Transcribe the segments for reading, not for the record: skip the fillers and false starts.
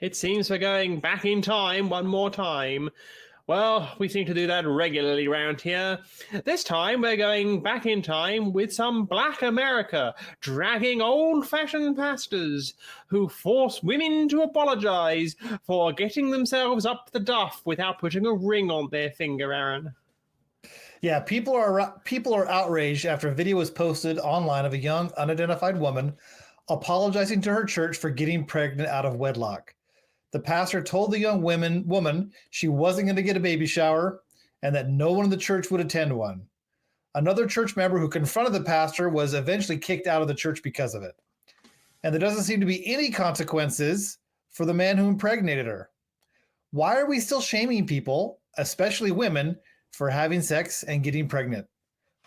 It seems we're going back in time one more time. Well, we seem to do that regularly around here. This time we're going back in time with some Black America, dragging old-fashioned pastors who force women to apologize for getting themselves up the duff without putting a ring on their finger, Aaron. Yeah, people are outraged after a video was posted online of a young, unidentified woman apologizing to her church for getting pregnant out of wedlock. The pastor told the young woman she wasn't going to get a baby shower and that no one in the church would attend one. Another church member who confronted the pastor was eventually kicked out of the church because of it. And there doesn't seem to be any consequences for the man who impregnated her. Why are we still shaming people, especially women, for having sex and getting pregnant?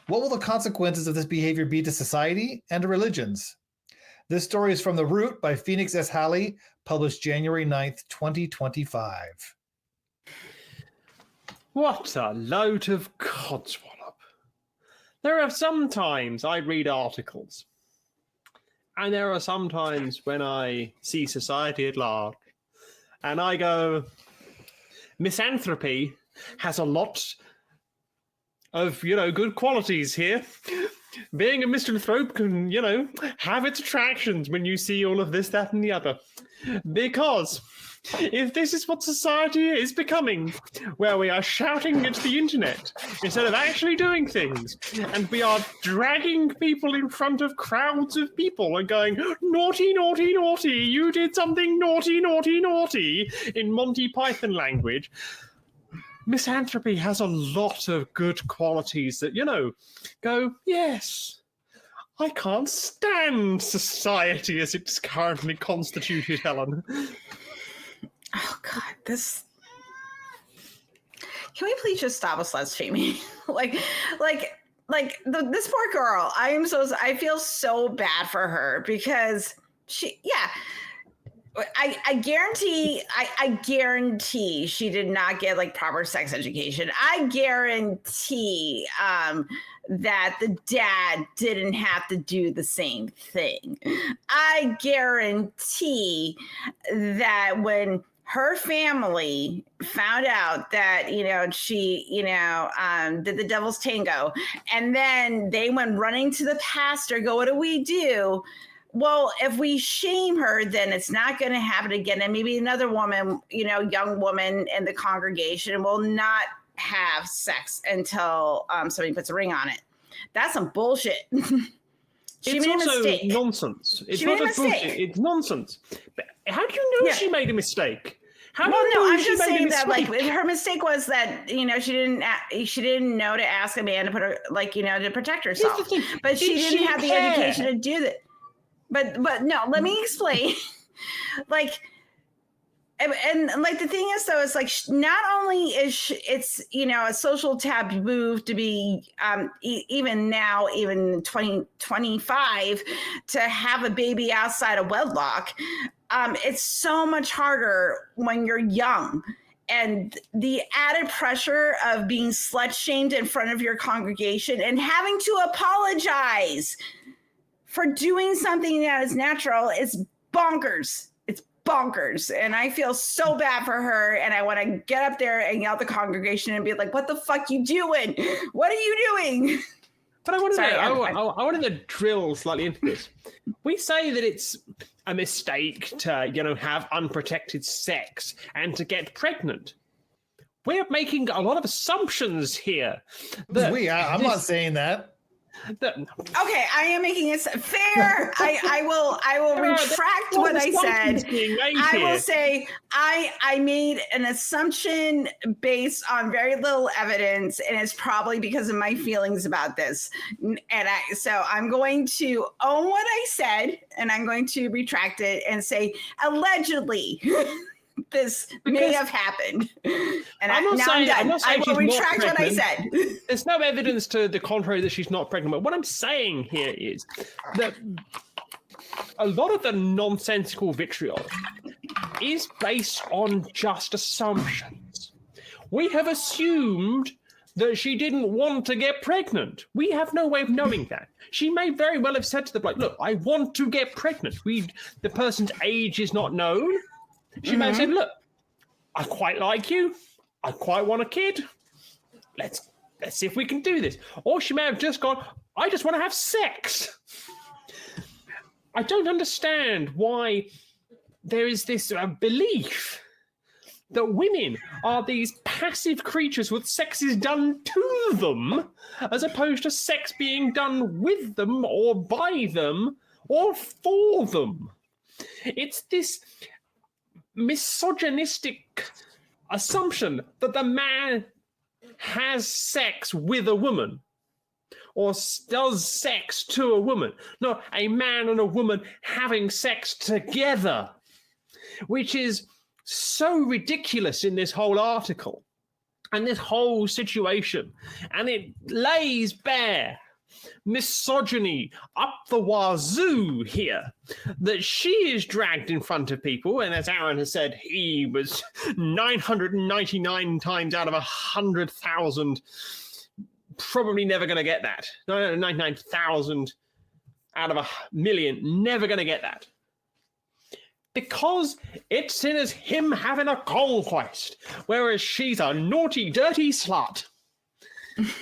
What will the consequences of this behavior be to society and to religions? This story is from The Root by Phoenix S. Halley, published January 9th, 2025. What a load of codswallop. There are some times I read articles, and there are some times when I see society at large, and I go, misanthropy has a lot of, good qualities here. Being a misanthrope can, have its attractions when you see all of this, that, and the other. Because if this is what society is becoming, where we are shouting at the internet instead of actually doing things, and we are dragging people in front of crowds of people and going, naughty, naughty, naughty, you did something naughty, naughty, naughty, in Monty Python language, misanthropy has a lot of good qualities that, go, yes, I can't stand society as it's currently constituted, Helen. Oh, God, this... Can we please just stop with slut shaming? This poor girl, I feel so bad for her because I guarantee she did not get proper sex education. I guarantee that the dad didn't have to do the same thing. I guarantee that when her family found out that, she, did the devil's tango, and then they went running to the pastor, go, what do we do? Well, if we shame her, then it's not going to happen again. And maybe another woman, young woman in the congregation will not have sex until somebody puts a ring on it. That's some bullshit. It's also nonsense. It's not just bullshit. It's nonsense. But how do you know she made a mistake? I'm just saying that her mistake was that she didn't know to ask a man to put her to protect herself, but she didn't have the education to do that. But no, let me explain. And the thing is, though, it's not only is it's a social taboo to be even now, even 2025, to have a baby outside of wedlock. It's so much harder when you're young. And the added pressure of being slut shamed in front of your congregation and having to apologize for doing something that is natural is bonkers. It's bonkers. And I feel so bad for her. And I want to get up there and yell at the congregation and be like, what the fuck you doing? What are you doing? But I wanted to drill slightly into this. We say that it's a mistake to, have unprotected sex and to get pregnant. We're making a lot of assumptions here. I'm not saying that. Okay, I am making it fair. I will retract what I said. I will say I made an assumption based on very little evidence, and it's probably because of my feelings about this. So I'm going to own what I said, and I'm going to retract it and say allegedly. This may have happened. And I'm not saying I will retract what I said. There's no evidence to the contrary that she's not pregnant. But what I'm saying here is that a lot of the nonsensical vitriol is based on just assumptions. We have assumed that she didn't want to get pregnant. We have no way of knowing that. She may very well have said to the bloke, look, I want to get pregnant. The person's age is not known. She may have said, look, I quite like you. I quite want a kid. Let's see if we can do this. Or she may have just gone, I just want to have sex. I don't understand why there is this belief that women are these passive creatures with sex is done to them, as opposed to sex being done with them or by them or for them. It's this misogynistic assumption that the man has sex with a woman or does sex to a woman, not a man and a woman having sex together, which is so ridiculous in this whole article and this whole situation. And it lays bare misogyny up the wazoo here, that she is dragged in front of people, and as Aaron has said, he was 999 times out of 100,000 probably never going to get that. 99,000 out of 1,000,000 never going to get that, because it's seen as him having a conquest, whereas she's a naughty, dirty slut.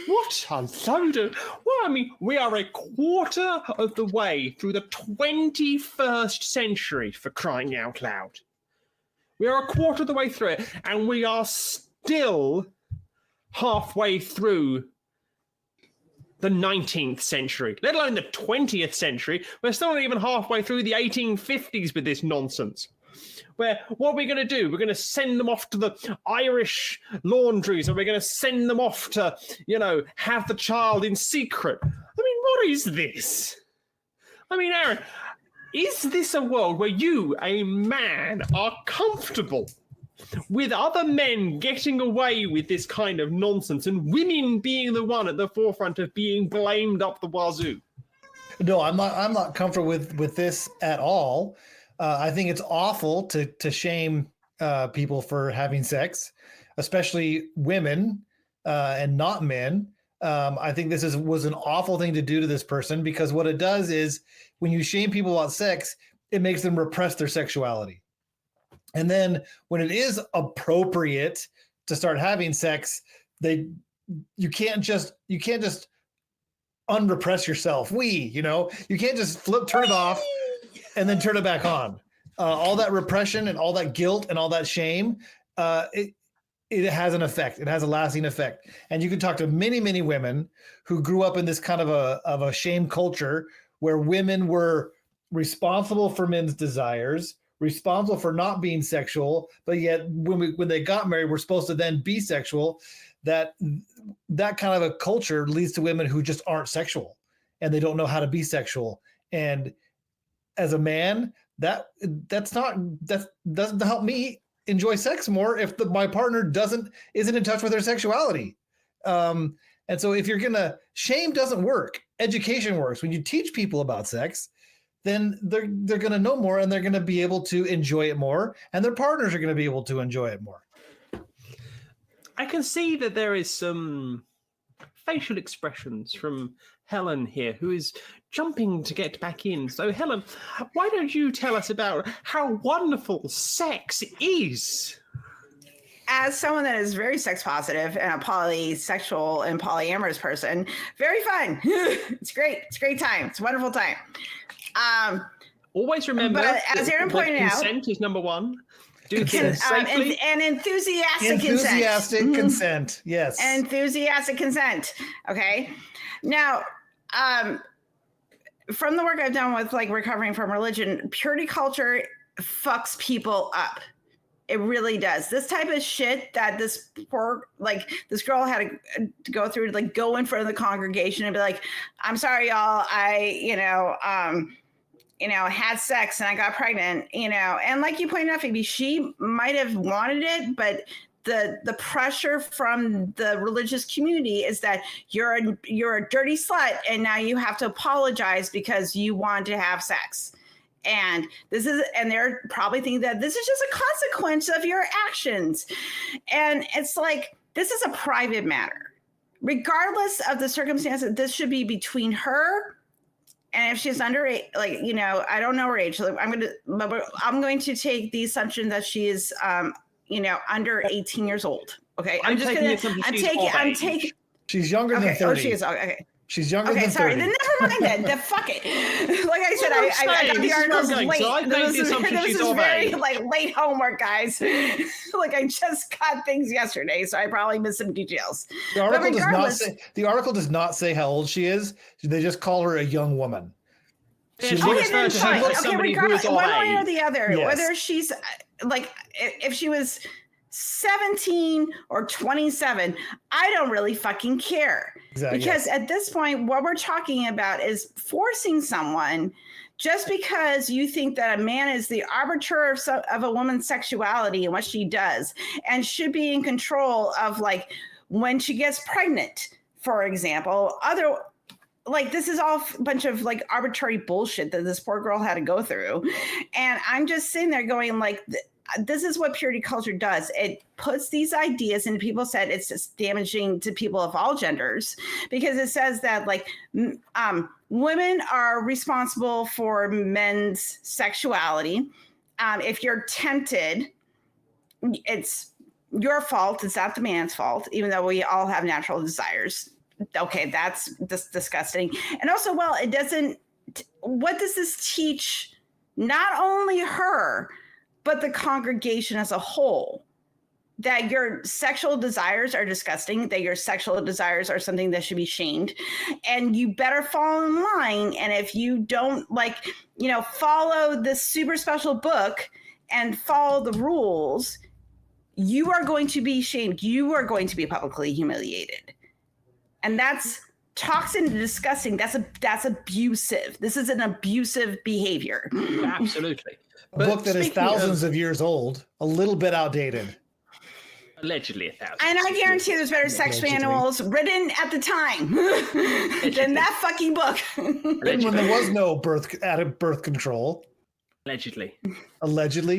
What a load of... Well, I mean, we are a quarter of the way through the 21st century, for crying out loud. We are a quarter of the way through it, and we are still halfway through the 19th century, let alone the 20th century. We're still not even halfway through the 1850s with this nonsense. Where what are we going to do? We're going to send them off to the Irish laundries, and we're going to send them off to, have the child in secret. I mean, what is this? I mean, Aaron, is this a world where you, a man, are comfortable with other men getting away with this kind of nonsense and women being the one at the forefront of being blamed up the wazoo? No, I'm not comfortable with this at all. I think it's awful to shame people for having sex, especially women and not men. I think this was an awful thing to do to this person, because what it does is when you shame people about sex, it makes them repress their sexuality. And then when it is appropriate to start having sex, you can't just unrepress yourself. You can't just turn it off and then turn it back on. All that repression and all that guilt and all that shame, it has an effect. It has a lasting effect. And you can talk to many, many women who grew up in this kind of a shame culture where women were responsible for men's desires, responsible for not being sexual, but yet when they got married, we're supposed to then be sexual. That kind of a culture leads to women who just aren't sexual and they don't know how to be sexual. And as a man, that doesn't help me enjoy sex more if my partner isn't in touch with their sexuality. And so if shame doesn't work, education works. When you teach people about sex, then they're going to know more, and they're going to be able to enjoy it more, and their partners are going to be able to enjoy it more. I can see that there is some facial expressions from Helen here, who is jumping to get back in. So, Helen, why don't you tell us about how wonderful sex is? As someone that is very sex positive and a polysexual and polyamorous person, very fun. It's great. It's a great time. It's a wonderful time. Always remember, but as Aaron pointed out, consent is number one. Do things safely. And enthusiastic consent. Yes. Enthusiastic consent. Okay. Now, from the work I've done with recovering from religion, purity culture fucks people up. It really does. This type of shit that this this girl had to go through to go in front of the congregation and be like, I'm sorry, y'all. I had sex and I got pregnant, and like you pointed out, Phoebe, she might have wanted it, but the pressure from the religious community is that you're a dirty slut and now you have to apologize because you want to have sex. And they're probably thinking that this is just a consequence of your actions. And it's like, this is a private matter. Regardless of the circumstances, this should be between her And if she's under like, you know, I don't know her age. So I'm going to take the assumption that she is, you know, under 18 years old. Okay, I'm taking. She's younger than 30. Oh, she is. Okay. She's younger than 30. Sorry, then never mind then. Fuck it. Like I said, I got the articles late. So I made the assumption she's this is very like late homework, guys. Like I just got things yesterday, so I probably missed some details. The article does not say how old she is. They just call her a young woman. Okay, regardless, one way or the other, whether she's like, if she was 17 or 27, I don't really fucking care. Exactly. Because at this point, what we're talking about is forcing someone just because you think that a man is the arbiter of a woman's sexuality and what she does and should be in control of, like, when she gets pregnant, for example. Like, this is all a bunch of like arbitrary bullshit that this poor girl had to go through. And I'm just sitting there going like, this is what purity culture does. It puts these ideas into people's head. It's just damaging to people of all genders because it says that like women are responsible for men's sexuality. If you're tempted, it's your fault. It's not the man's fault, even though we all have natural desires. Okay, that's disgusting. And also, well, it doesn't, what does this teach not only her, but the congregation as a whole? That your sexual desires are disgusting, that your sexual desires are something that should be shamed, and you better fall in line. And if you don't, like, you know, follow this super special book and follow the rules, you are going to be shamed. You are going to be publicly humiliated. And that's toxic and disgusting. That's abusive. This is an abusive behavior. Absolutely. A book that is thousands of years old, a little bit outdated. Allegedly 1,000. And I guarantee there's better sex manuals written at the time than that fucking book. And when there was no birth control. Allegedly,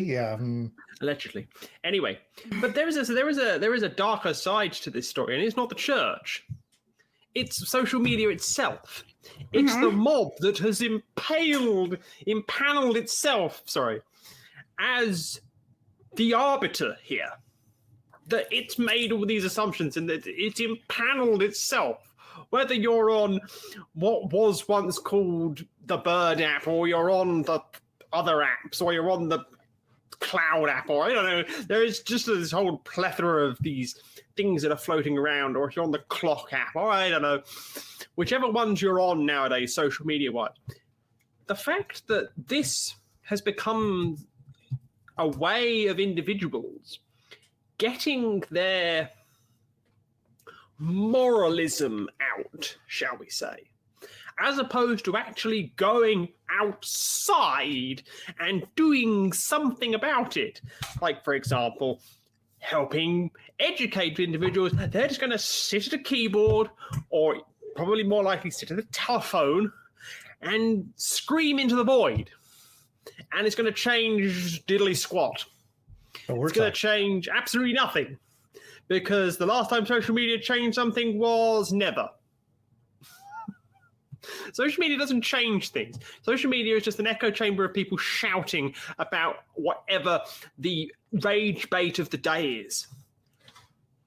yeah. Allegedly. Anyway, but there is a darker side to this story, and it's not the church. It's social media itself. It's the mob that has impaneled itself, as the arbiter here. That it's made all these assumptions and that it's impaneled itself. Whether you're on what was once called the Bird app, or you're on the other apps, or you're on the Cloud app, or I don't know, there is just this whole plethora of these things that are floating around, or if you're on the Clock app, or I don't know, whichever ones you're on nowadays, social media-wise. The fact that this has become a way of individuals getting their moralism out, shall we say, as opposed to actually going outside and doing something about it. Like, for example, helping educate individuals. They're just going to sit at a keyboard, or probably more likely sit at a telephone, and scream into the void. And it's going to change diddly squat. It's going to change absolutely nothing. Because the last time social media changed something was never. Social media doesn't change things. Social media is just an echo chamber of people shouting about whatever the rage bait of the day is.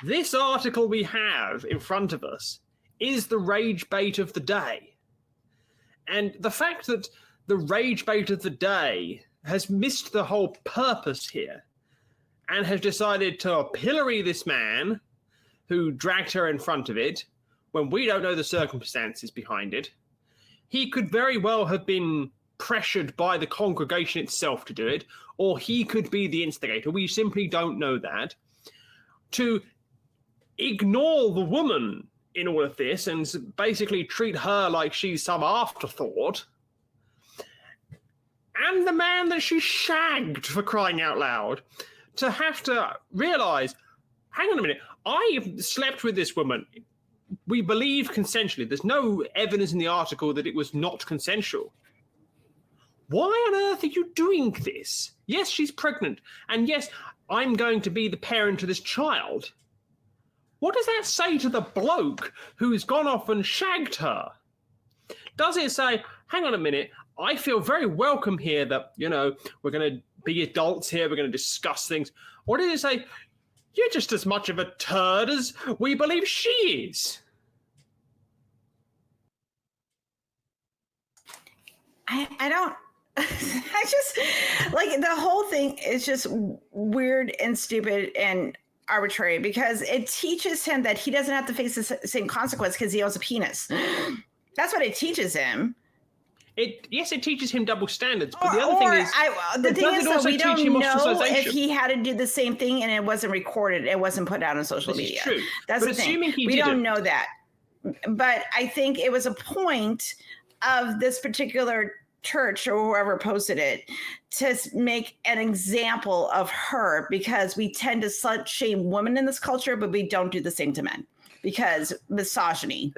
This article we have in front of us is the rage bait of the day. And the fact that the rage bait of the day has missed the whole purpose here and has decided to pillory this man who dragged her in front of it when we don't know the circumstances behind it. He could very well have been pressured by the congregation itself to do it, or he could be the instigator. We simply don't know that. To ignore the woman in all of this and basically treat her like she's some afterthought, and the man that she shagged, for crying out loud, to have to realize, hang on a minute, I slept with this woman. We believe consensually. There's no evidence in the article that it was not consensual. Why on earth are you doing this? Yes, she's pregnant. And yes, I'm going to be the parent to this child. What does that say to the bloke who's gone off and shagged her? Does it say, hang on a minute, I feel very welcome here that, we're going to be adults here, we're going to discuss things? Or did it say, you're just as much of a turd as we believe she is? I don't. I just like the whole thing is just weird and stupid and arbitrary because it teaches him that he doesn't have to face the same consequence because he owns a penis. That's what it teaches him. It teaches him double standards, but the other thing is, that we don't know if he had to do the same thing and it wasn't recorded, it wasn't put out on social media. True. That's the thing. We don't know that, but I think it was a point of this particular church or whoever posted it to make an example of her because we tend to slut shame women in this culture, but we don't do the same to men because misogyny.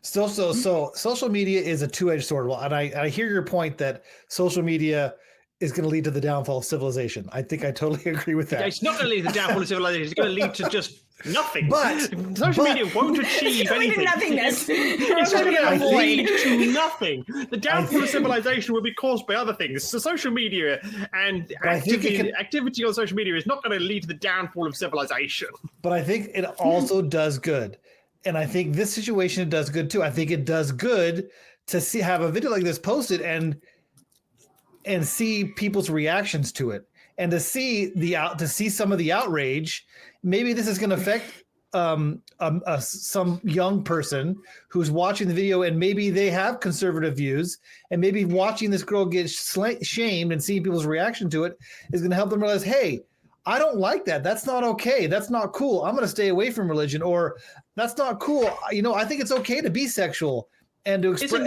So social media is a two-edged sword. Well, and I hear your point that social media is going to lead to the downfall of civilization. I think I totally agree with that. Yeah, it's not going to lead to the downfall of civilization. It's going to lead to just nothing. But social media won't achieve anything. Nothingness. It's just going to lead to nothing. The downfall of civilization will be caused by other things. So social media and activity on social media is not going to lead to the downfall of civilization. But I think it also does good. And I think this situation it does good too. I think it does good to have a video like this posted and see people's reactions to it, and to see some of the outrage. Maybe this is going to affect some young person who's watching the video, and maybe they have conservative views, and maybe watching this girl get shamed and seeing people's reaction to it is going to help them realize, hey, I don't like that. That's not okay. That's not cool. I'm going to stay away from religion, or that's not cool. I think it's okay to be sexual and to explore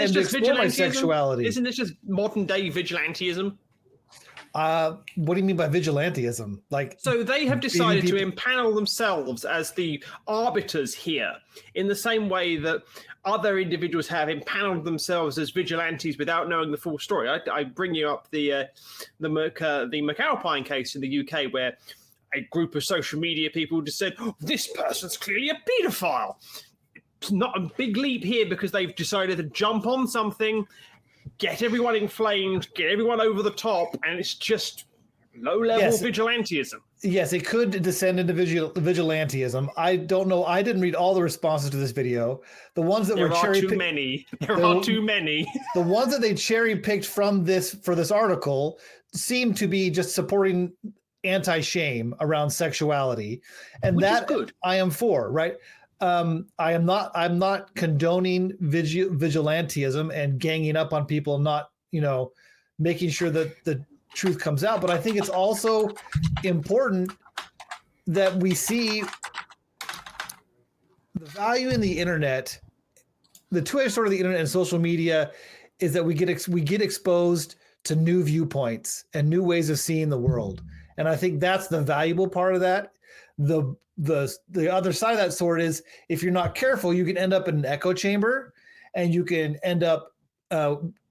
my sexuality. Isn't this just modern day vigilantism? What do you mean by vigilantism? So they have decided to empanel themselves as the arbiters here, in the same way that other individuals have empaneled themselves as vigilantes without knowing the full story. I bring you up the McAlpine case in the UK, where a group of social media people just said, oh, this person's clearly a paedophile. It's not a big leap here because they've decided to jump on something, get everyone inflamed, get everyone over the top, and it's just low-level vigilantism. Yes, it could descend into vigilantism. I don't know. I didn't read all the responses to this video. The ones that were cherry-picked. There are too many. The ones that they cherry-picked for this article seem to be just supporting anti-shame around sexuality, and which that is good. I am for, right? I'm not condoning vigilantism and ganging up on people, not making sure that the truth comes out. But I think it's also important that we see the value in the internet. The two-edged sword of the internet and social media is that we get exposed to new viewpoints and new ways of seeing the world. And I think that's the valuable part of that. The other side of that sword is, if you're not careful, you can end up in an echo chamber, and you can end up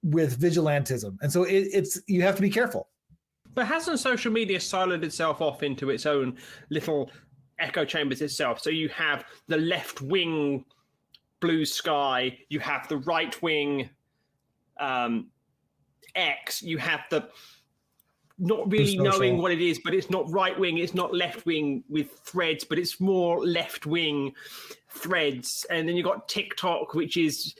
with vigilantism. And so you have to be careful. But hasn't social media siloed itself off into its own little echo chambers itself? So you have the left wing blue sky, you have the right wing X, you have the not really knowing what it is, but it's not right wing, it's not left wing with threads, but it's more left wing threads. And then you've got TikTok, which is,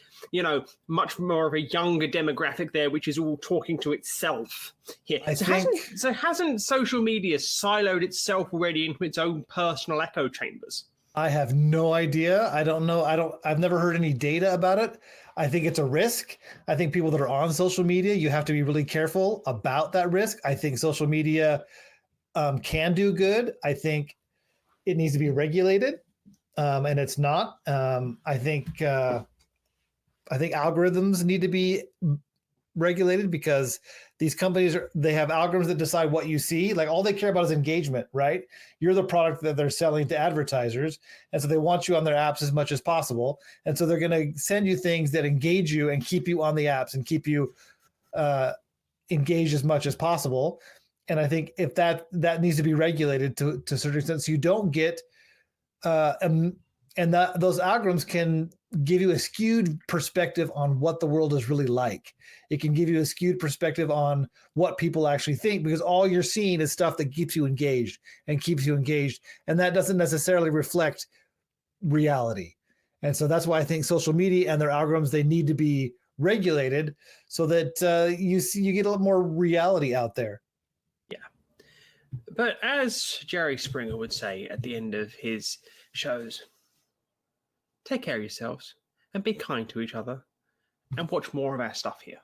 much more of a younger demographic there, which is all talking to itself here. Hasn't social media siloed itself already into its own personal echo chambers? I have no idea. I don't know. I've never heard any data about it. I think it's a risk. I think people that are on social media, you have to be really careful about that risk. I think social media can do good. I think it needs to be regulated, and it's not. I think algorithms need to be regulated, because these companies they have algorithms that decide what you see. Like, all they care about is engagement, right? You're the product that they're selling to advertisers, and so they want you on their apps as much as possible. And so they're going to send you things that engage you and keep you on the apps and keep you engaged as much as possible. And I think if that needs to be regulated to a certain extent, so you don't get those algorithms give you a skewed perspective on what the world is really like. It can give you a skewed perspective on what people actually think, because all you're seeing is stuff that keeps you engaged, and that doesn't necessarily reflect reality. And so that's why I think social media and their algorithms, they need to be regulated so that you get a lot more reality out there. Yeah. But as Jerry Springer would say at the end of his shows, take care of yourselves and be kind to each other and watch more of our stuff here.